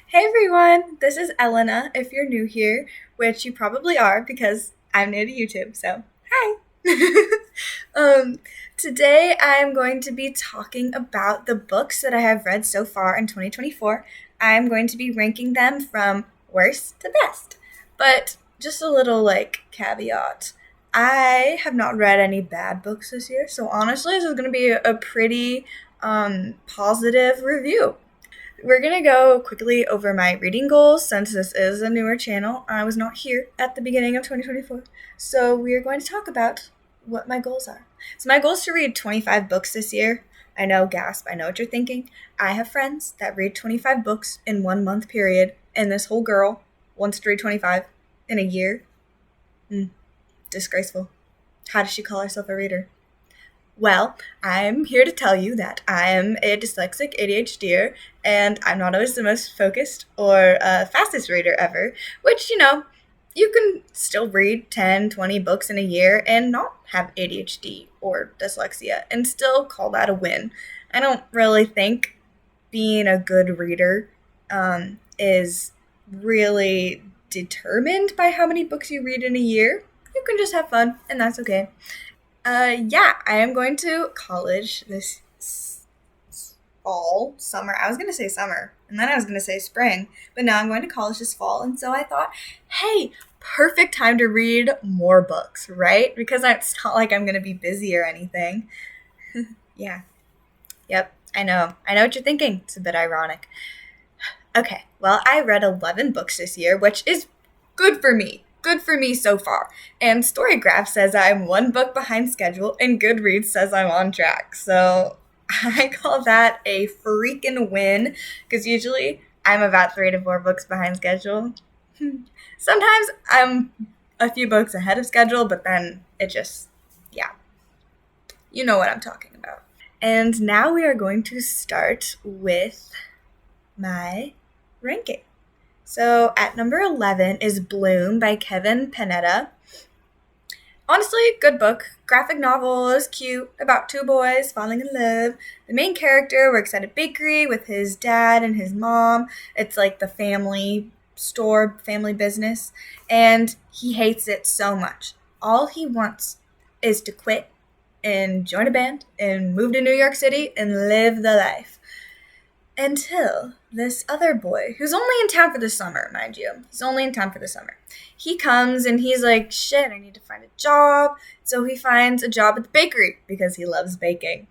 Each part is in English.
Hey everyone, this is Elena. If you're new here, which you probably are because I'm new to YouTube, so hi. um, Today I'm going to be talking about the books that I have read so far in 2024. I'm going to be ranking them from worst to best. But just a little caveat. I have not read any bad books this year, so honestly, this is going to be a pretty positive review. We're going to go quickly over my reading goals since this is a newer channel. I was not here at the beginning of 2024. So we are going to talk about what my goals are. So my goal is to read 25 books this year. I know, gasp, I know what you're thinking. I have friends that read 25 books in 1 month period, and this whole girl wants to read 25 in a year. Disgraceful. How does she call herself a reader? Well, I'm here to tell you that I am a dyslexic ADHDer, and I'm not always the most focused or fastest reader ever, which, you can still read 10, 20 books in a year and not have ADHD or dyslexia and still call that a win. I don't really think being a good reader is really determined by how many books you read in a year. You can just have fun, and that's okay. Yeah, I am going to college this fall, summer. I was going to say summer, and then I was going to say spring, but now I'm going to college this fall, and so I thought, hey, perfect time to read more books, right? Because it's not like I'm going to be busy or anything. Yeah, yep, I know. I know what you're thinking. It's a bit ironic. Okay, well, I read 11 books this year, which is good for me. Good for me so far. And Storygraph says I'm one book behind schedule, and Goodreads says I'm on track. So I call that a freaking win, because usually I'm about 3 to 4 books behind schedule. Sometimes I'm a few books ahead of schedule, but then it just, yeah, you know what I'm talking about. And now we are going to start with my ranking. So at number 11 is Bloom by Kevin Panetta. Honestly, good book. Graphic novel is cute about two boys falling in love. The main character works at a bakery with his dad and his mom. It's like the family store, family business, and he hates it so much. All he wants is to quit and join a band and move to New York City and live the life. Until this other boy, who's only in town for the summer, mind you. He's only in town for the summer. He comes and he's like, shit, I need to find a job. So he finds a job at the bakery because he loves baking.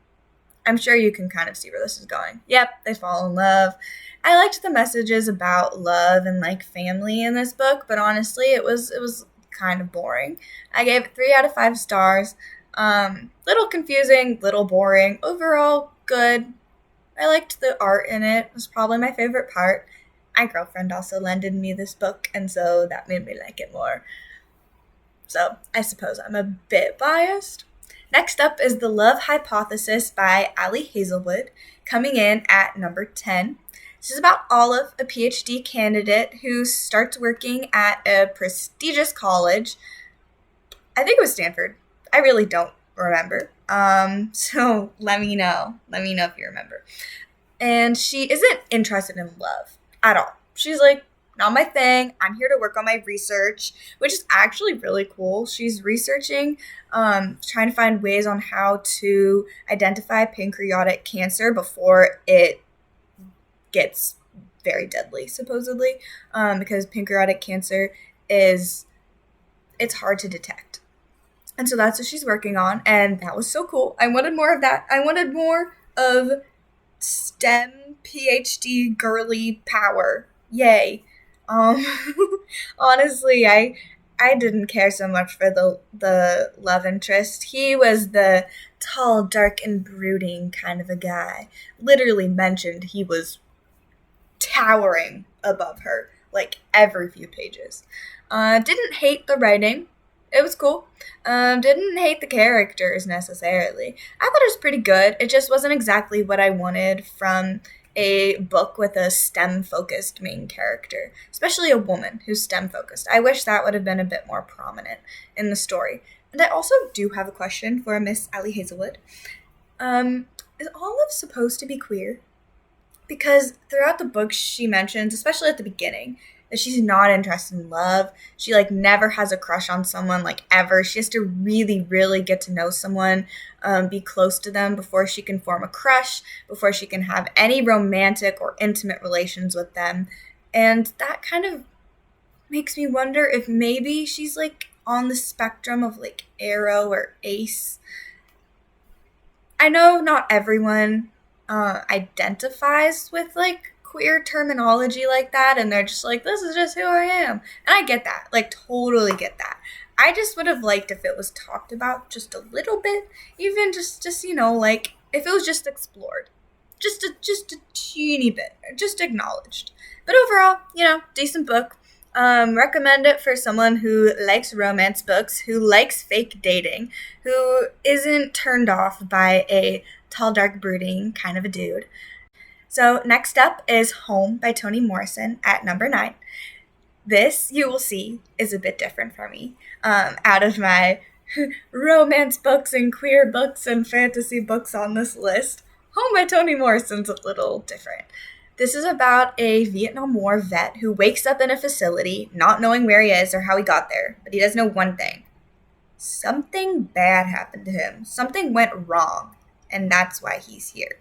I'm sure you can kind of see where this is going. Yep, they fall in love. I liked the messages about love and family in this book, but honestly, it was kind of boring. I gave it 3 out of 5 stars. Little confusing, little boring. Overall, good. I liked the art in it. It was probably my favorite part. My girlfriend also lended me this book, and so that made me like it more. So I suppose I'm a bit biased. Next up is The Love Hypothesis by Ali Hazelwood, coming in at number 10. This is about Olive, a PhD candidate who starts working at a prestigious college. I think it was Stanford. I really don't remember. So let me know. Let me know if you remember. And she isn't interested in love at all. She's like, not my thing. I'm here to work on my research, which is actually really cool. She's researching, trying to find ways on how to identify pancreatic cancer before it gets very deadly, supposedly, because pancreatic cancer it's hard to detect. And so that's what she's working on, and that was so cool. I wanted more of that. I wanted more of STEM PhD girly power. Yay. Um Honestly, I didn't care so much for the love interest. He was the tall, dark, and brooding kind of a guy. Literally mentioned he was towering above her, every few pages. Didn't hate the writing. It was cool. Didn't hate the characters necessarily. I thought it was pretty good. It just wasn't exactly what I wanted from a book with a STEM focused main character, especially a woman who's STEM focused. I wish that would have been a bit more prominent in the story. And I also do have a question for Miss Ali Hazelwood. Is Olive supposed to be queer? because throughout the book she mentions, especially at the beginning, that she's not interested in love. She like never has a crush on someone, like ever. She has to really really get to know someone, be close to them before she can form a crush, before she can have any romantic or intimate relations with them. And that kind of makes me wonder if maybe she's like on the spectrum of like aro or ace. I know not everyone identifies with like queer terminology like that, and they're just like, this is just who I am. And I get that, like, totally get that. I just would have liked if it was talked about just a little bit, even just like if it was just explored, just a teeny bit, just acknowledged. But overall, decent book. Recommend it for someone who likes romance books, who likes fake dating, who isn't turned off by a tall, dark, brooding kind of a dude. So next up is Home by Toni Morrison at number 9. This, you will see, is a bit different for me. Out of my romance books and queer books and fantasy books on this list, Home by Toni Morrison's a little different. This is about a Vietnam War vet who wakes up in a facility not knowing where he is or how he got there, but he does know one thing. Something bad happened to him. Something went wrong, and that's why he's here.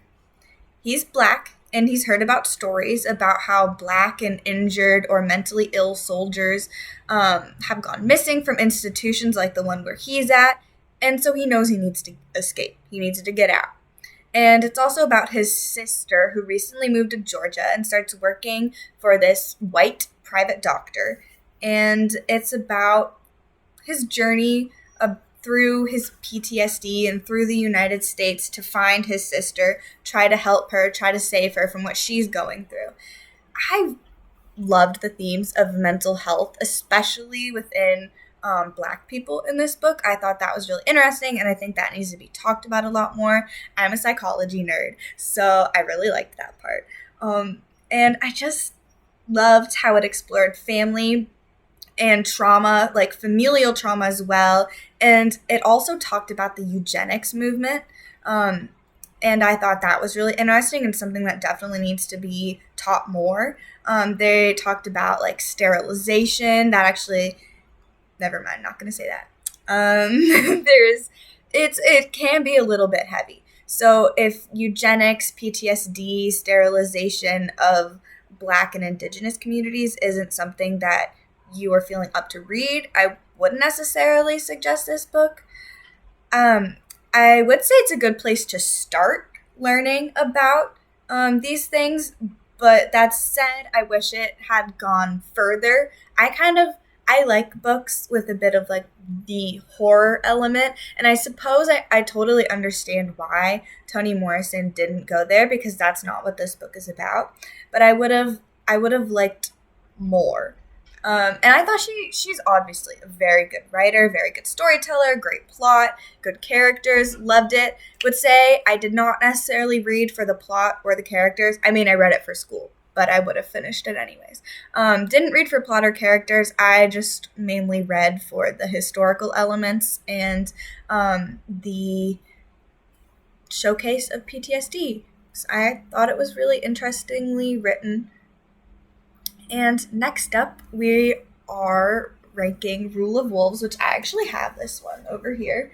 He's Black, and he's heard about stories about how Black and injured or mentally ill soldiers have gone missing from institutions like the one where he's at, and so he knows he needs to escape. He needs to get out. And it's also about his sister who recently moved to Georgia and starts working for this white private doctor. And it's about his journey through his PTSD and through the United States to find his sister, try to help her, try to save her from what she's going through. I loved the themes of mental health, especially within Black people in this book. I thought that was really interesting, and I think that needs to be talked about a lot more. I'm a psychology nerd, so I really liked that part. And I just loved how it explored family and trauma, like familial trauma as well. And it also talked about the eugenics movement. And I thought that was really interesting and something that definitely needs to be taught more. They talked about like sterilization. That actually, never mind, not going to say that. It can be a little bit heavy. So if eugenics, PTSD, sterilization of Black and Indigenous communities isn't something that you are feeling up to read, I wouldn't necessarily suggest this book. I would say it's a good place to start learning about these things, but that said, I wish it had gone further. I like books with a bit of like the horror element, and I suppose I totally understand why Toni Morrison didn't go there, because that's not what this book is about. But I would have liked more. And I thought she's obviously a very good writer, very good storyteller, great plot, good characters, loved it. Would say I did not necessarily read for the plot or the characters. I mean, I read it for school, but I would have finished it anyways. Didn't read for plot or characters. I just mainly read for the historical elements and the showcase of PTSD. So I thought it was really interestingly written. And next up, we are ranking Rule of Wolves, which I actually have this one over here.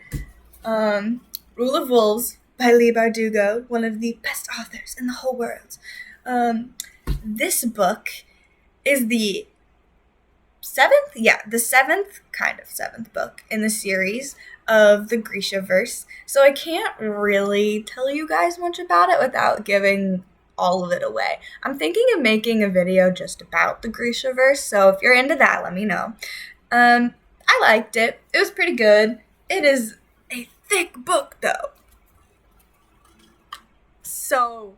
Rule of Wolves by Leigh Bardugo, one of the best authors in the whole world. This book is the seventh book in the series of the Grishaverse. So I can't really tell you guys much about it without giving all of it away. I'm thinking of making a video just about the Grishaverse, so if you're into that, let me know. I liked it. It was pretty good. It is a thick book, though. So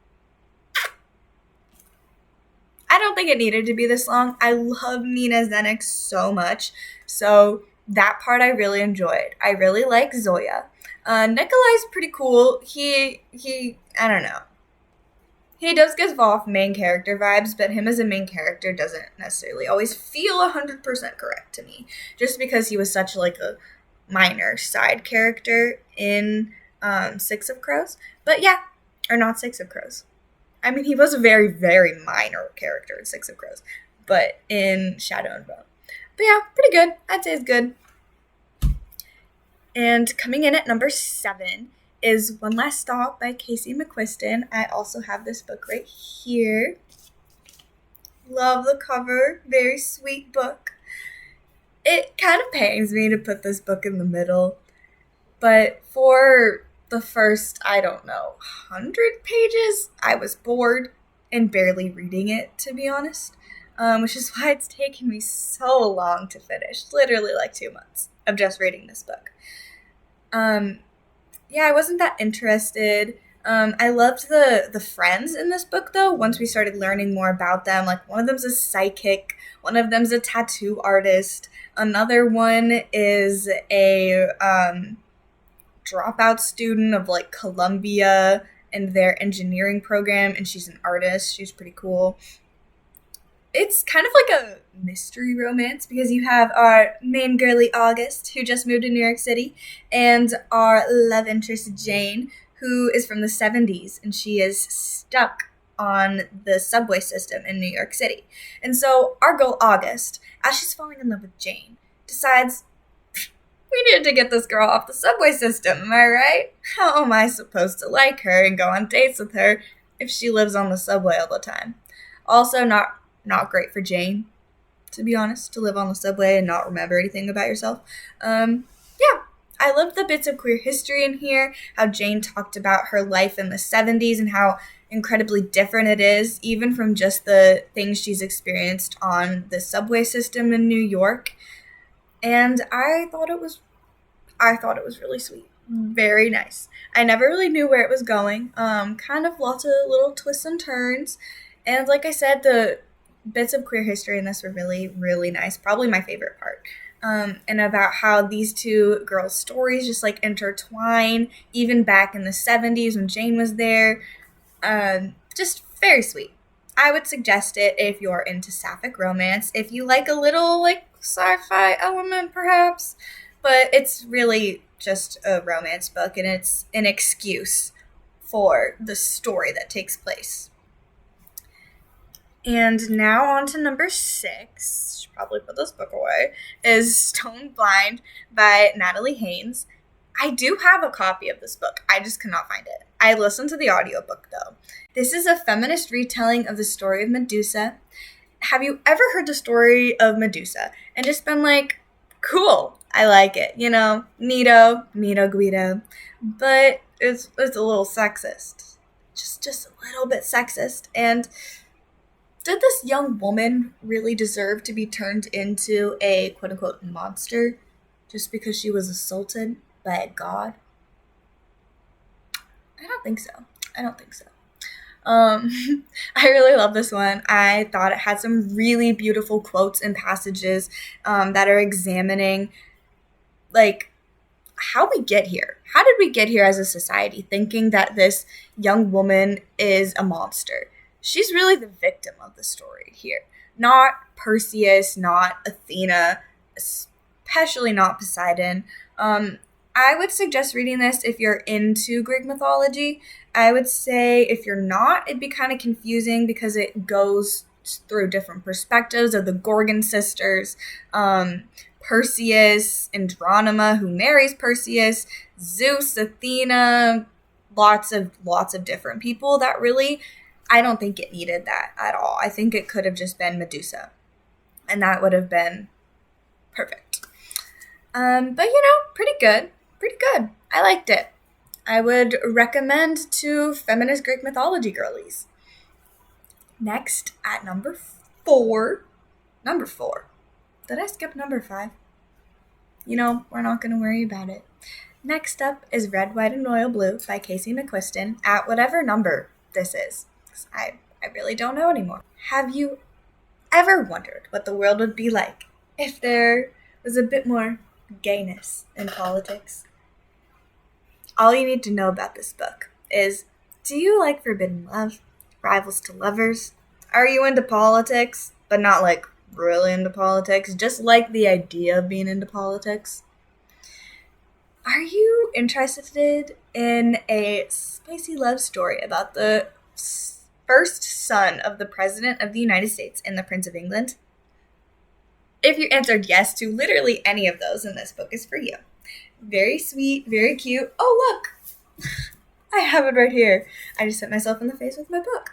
I don't think it needed to be this long. I love Nina Zenik so much, so that part I really enjoyed. I really like Zoya. Nikolai's pretty cool. He I don't know. He does give off main character vibes, but him as a main character doesn't necessarily always feel 100% correct to me, just because he was such like a minor side character in Six of Crows. But yeah, or not Six of Crows. I mean, he was a very, very minor character in Six of Crows, but in Shadow and Bone. But yeah, pretty good. I'd say it's good. And coming in at number 7 is One Last Stop by Casey McQuiston. I also have this book right here. Love the cover. Very sweet book. It kind of pains me to put this book in the middle, but for the first, 100 pages, I was bored and barely reading it, to be honest, which is why it's taken me so long to finish, literally like 2 months of just reading this book. I wasn't that interested. I loved the friends in this book, though, once we started learning more about them. Like, one of them's a psychic, one of them's a tattoo artist, another one is a dropout student of, like, Columbia and their engineering program, and she's an artist. She's pretty cool. It's kind of like a mystery romance because you have our main girly August, who just moved to New York City, and our love interest Jane, who is from the 70s, and she is stuck on the subway system in New York City. And so our girl August, as she's falling in love with Jane, decides, we need to get this girl off the subway system, am I right? How am I supposed to like her and go on dates with her if she lives on the subway all the time? Also, not great for Jane, to be honest, to live on the subway and not remember anything about yourself. I loved the bits of queer history in here, how Jane talked about her life in the 70s and how incredibly different it is, even from just the things she's experienced on the subway system in New York. And I thought it was really sweet. Very nice. I never really knew where it was going. Kind of lots of little twists and turns. And like I said, the bits of queer history in this were really, really nice. Probably my favorite part. And about how these two girls' stories just like intertwine, even back in the 70s when Jane was there. Just very sweet. I would suggest it if you're into sapphic romance, if you like a little like sci-fi element perhaps, but it's really just a romance book and it's an excuse for the story that takes place. And now on to number 6, should probably put this book away, is Stone Blind by Natalie Haynes. I do have a copy of this book. I just cannot find it. I listened to the audiobook, though. This is a feminist retelling of the story of Medusa. Have you ever heard the story of Medusa and just been like, cool, I like it, you know, neato Guido, but it's a little sexist. Just a little bit sexist. And did this young woman really deserve to be turned into a quote-unquote monster just because she was assaulted by a god? I don't think so. I really love this one. I thought it had some really beautiful quotes and passages that are examining, like, how we get here. How did we get here as a society thinking that this young woman is a monster? She's really the victim of the story here. Not Perseus, not Athena, especially not Poseidon. I would suggest reading this if you're into Greek mythology. I would say if you're not, it'd be kind of confusing because it goes through different perspectives of the Gorgon sisters, Perseus, Andromeda, who marries Perseus, Zeus, Athena, lots of different people that really, I don't think it needed that at all. I think it could have just been Medusa, and that would have been perfect. But pretty good. I liked it. I would recommend to feminist Greek mythology girlies. Next, at number 4. Did I skip number 5? We're not going to worry about it. Next up is Red, White, and Royal Blue by Casey McQuiston at whatever number this is. I really don't know anymore. Have you ever wondered what the world would be like if there was a bit more gayness in politics? All you need to know about this book is, do you like forbidden love, rivals to lovers? Are you into politics, but not like really into politics, just like the idea of being into politics? Are you interested in a spicy love story about the first son of the President of the United States and the Prince of England? If you answered yes to literally any of those, then this book is for you. Very sweet, very cute. Oh, look! I have it right here. I just hit myself in the face with my book.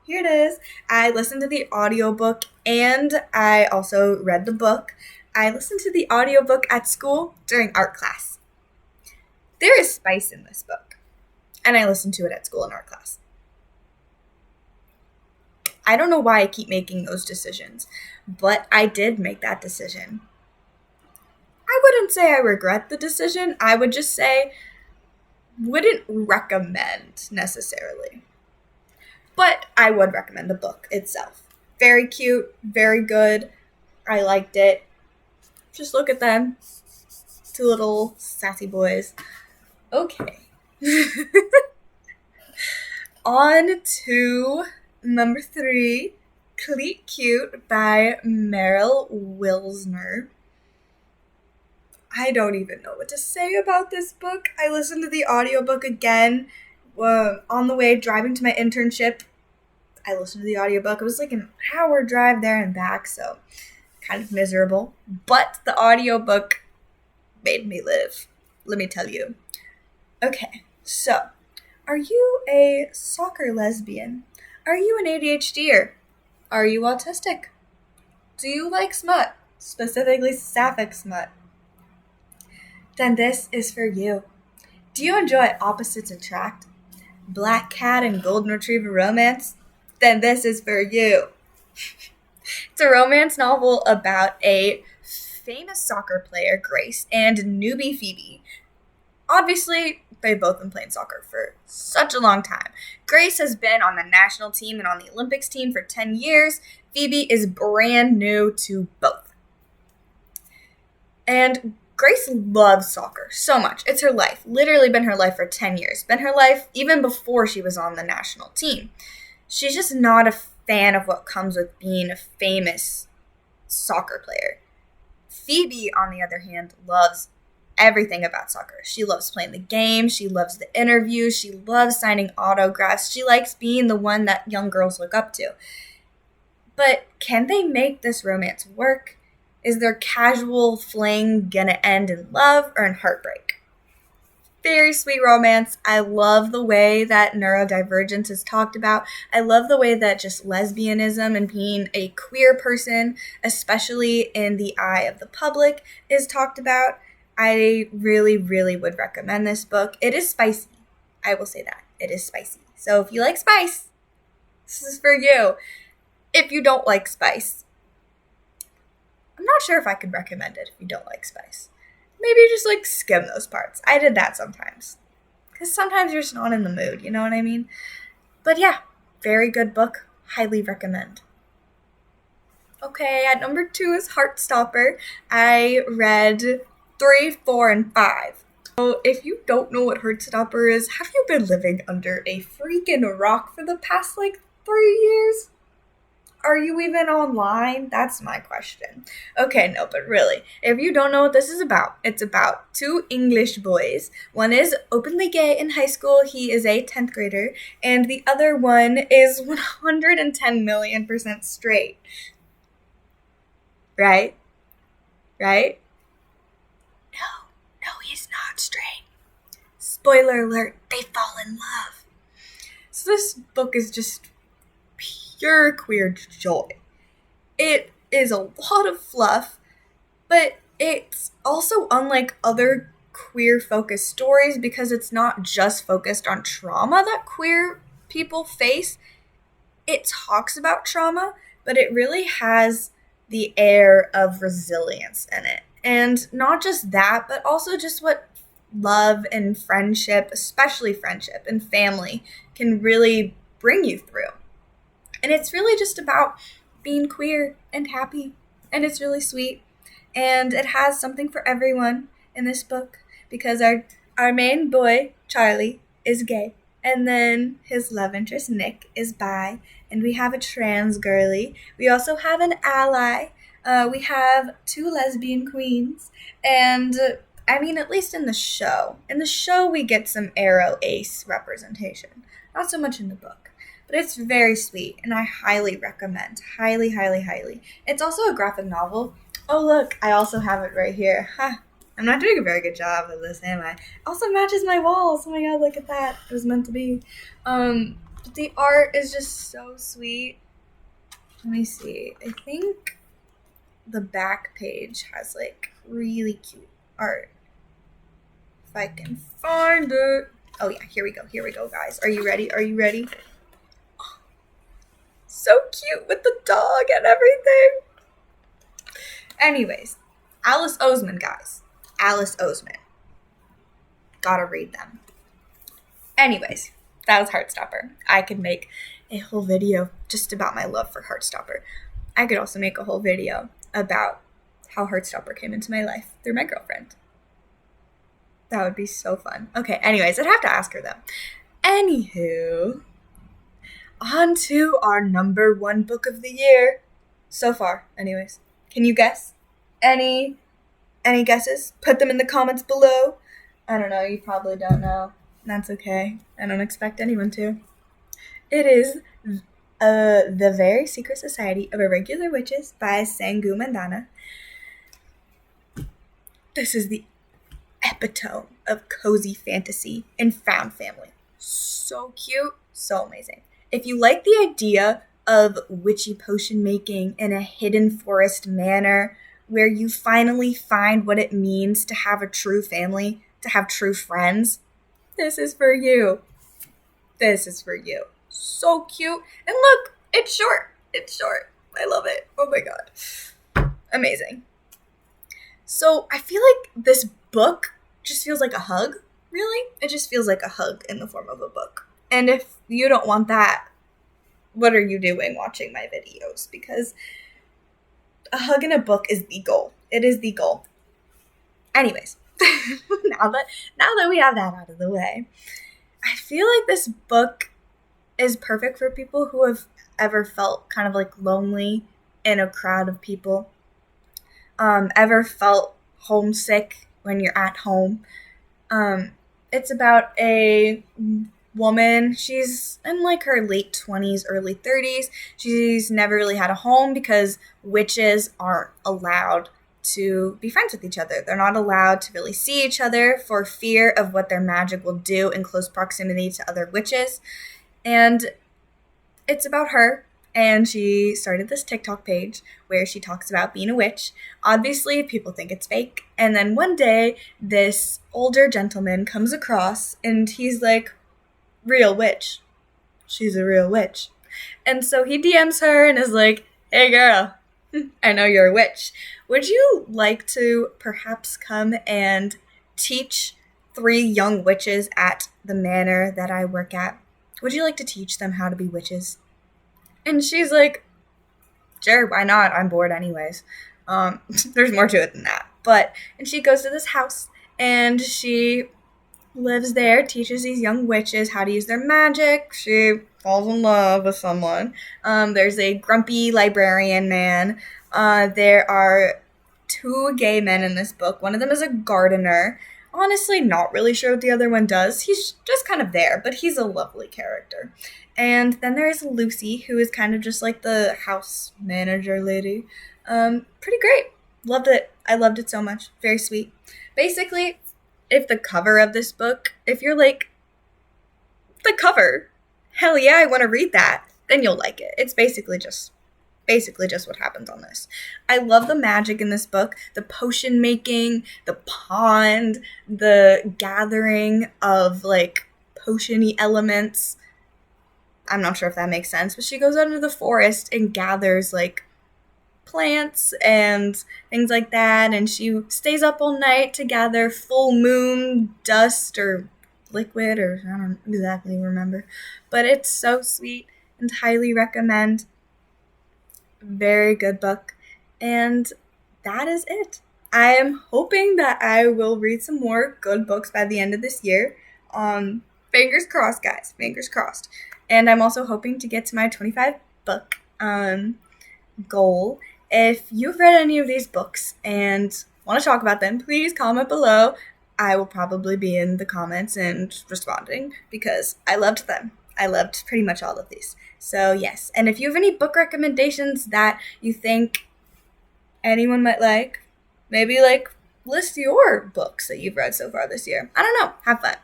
Here it is. I listened to the audiobook and I also read the book. I listened to the audiobook at school during art class. There is spice in this book, and I listened to it at school in art class. I don't know why I keep making those decisions, but I did make that decision. I wouldn't say I regret the decision. I would just say wouldn't recommend necessarily. But I would recommend the book itself. Very cute, very good. I liked it. Just look at them. Two little sassy boys. Okay. On to number 3, Cleat Cute by Meryl Wilsner. I don't even know what to say about this book. I listened to the audiobook again on the way driving to my internship. I listened to the audiobook. It was like an hour drive there and back, so kind of miserable. But the audiobook made me live, let me tell you. Okay, so are you a soccer lesbian? Are you an ADHDer? Are you autistic? Do you like smut, specifically sapphic smut? Then this is for you. Do you enjoy opposites attract? Black cat and golden retriever romance? Then this is for you. It's a romance novel about a famous soccer player, Grace, and newbie Phoebe. Obviously, they've both been playing soccer for such a long time. Grace has been on the national team and on the Olympics team for 10 years. Phoebe is brand new to both. And Grace loves soccer so much. It's her life. Literally been her life for 10 years. Been her life even before she was on the national team. She's just not a fan of what comes with being a famous soccer player. Phoebe, on the other hand, loves everything about soccer. She loves playing the game. She loves the interviews. She loves signing autographs. She likes being the one that young girls look up to. But can they make this romance work? Is their casual fling gonna end in love or in heartbreak? Very sweet romance. I love the way that neurodivergence is talked about. I love the way that just lesbianism and being a queer person, especially in the eye of the public, is talked about. I really, really would recommend this book. It is spicy. I will say that. It is spicy. So if you like spice, this is for you. If you don't like spice, I'm not sure if I could recommend it if you don't like spice. Maybe just like skim those parts. I did that sometimes. Because sometimes you're just not in the mood, you know what I mean? But yeah, very good book. Highly recommend. Okay, at number 2 is Heartstopper. I read 3, 4, and 5. So if you don't know what Heartstopper is, have you been living under a freaking rock for the past 3 years? Are you even online? That's my question. Okay, no, but really, if you don't know what this is about, it's about 2 English boys. One is openly gay in high school. He is a 10th grader. And the other one is 110 million% straight. Right? Right? No, he's not straight. Spoiler alert, they fall in love. So this book is just pure queer joy. It is a lot of fluff, but it's also unlike other queer-focused stories because it's not just focused on trauma that queer people face. It talks about trauma, but it really has the air of resilience in it. And not just that, but also just what love and friendship, especially friendship and family, can really bring you through. And it's really just about being queer and happy. And it's really sweet. And it has something for everyone in this book. Because our main boy, Charlie, is gay. And then his love interest, Nick, is bi. And we have a trans girly. We also have an ally. We have 2 lesbian queens. And, at least in the show. In the show, we get some aro ace representation. Not so much in the book. but it's very sweet, and I highly recommend. Highly, highly, highly. It's also a graphic novel. Oh, look, I also have it right here. I'm not doing a very good job of this, am I? It also matches my walls. Oh my god, look at that. It was meant to be. But the art is just so sweet. Let me see. I think the back page has like really cute art. If I can find it. Oh yeah, here we go, guys. Are you ready? Are you ready? Oh, so cute with the dog and everything. Anyways, Alice Oseman, guys. Alice Oseman. Gotta read them. Anyways, that was Heartstopper. I could make a whole video just about my love for Heartstopper. I could also make a whole video about how Heartstopper came into my life through my girlfriend. That would be so fun. Okay, anyways, I'd have to ask her though. Anywho, on to our number one book of the year. So far, anyways. Can you guess? Any guesses? Put them in the comments below. I don't know, you probably don't know. That's okay. I don't expect anyone to. It is The Very Secret Society of Irregular Witches by Sangu Mandana. This is the epitome of cozy fantasy and found family. So cute, so amazing. If you like the idea of witchy potion making in a hidden forest manor where you finally find what it means to have a true family, to have true friends, this is for you. This is for you. So cute. And look, it's short. It's short. I love it. Oh my god. Amazing. So I feel like this book just feels like a hug, really. It just feels like a hug in the form of a book. And if you don't want that, what are you doing watching my videos? Because a hug in a book is the goal. It is the goal. Anyways, now that we have that out of the way, I feel like this book is perfect for people who have ever felt kind of like lonely in a crowd of people, ever felt homesick when you're at home. It's about a woman. She's in like her late 20s, early 30s. She's never really had a home because witches aren't allowed to be friends with each other. They're not allowed to really see each other for fear of what their magic will do in close proximity to other witches. And it's about her. And she started this TikTok page where she talks about being a witch. Obviously, people think it's fake. And then one day, this older gentleman comes across and he's like, real witch. She's a real witch. And so he DMs her and is like, hey girl, I know you're a witch. Would you like to perhaps come and teach 3 young witches at the manor that I work at? Would you like to teach them how to be witches? And she's like, sure, why not? I'm bored anyways. There's more to it than that. And she goes to this house and she lives there, teaches these young witches how to use their magic. She falls in love with someone. There's a grumpy librarian man. There are 2 gay men in this book. One of them is a gardener. Honestly, not really sure what the other one does. He's just kind of there, but he's a lovely character. And then there's Lucy, who is kind of just like the house manager lady. Pretty great. Loved it. I loved it so much. Very sweet. Basically, if the cover of this book, if you're like, the cover, hell yeah, I want to read that, then you'll like it. It's basically just what happens on this. I love the magic in this book, the potion making, the pond, the gathering of like potion-y elements. I'm not sure if that makes sense, but she goes out into the forest and gathers like plants and things like that, and she stays up all night to gather full moon dust or liquid, or I don't exactly remember, but it's so sweet and highly recommend. Very good book. And that is it. I am hoping that I will read some more good books by the end of this year. Fingers crossed, guys. Fingers crossed. And I'm also hoping to get to my 25 book goal. If you've read any of these books and want to talk about them, please comment below. I will probably be in the comments and responding because I loved them. I loved pretty much all of these. So yes, and if you have any book recommendations that you think anyone might like, maybe like list your books that you've read so far this year. I don't know. Have fun.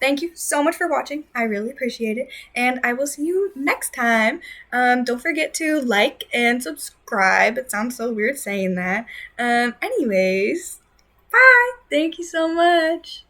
Thank you so much for watching. I really appreciate it. And I will see you next time. Don't forget to like and subscribe. It sounds so weird saying that. Anyways, bye. Thank you so much.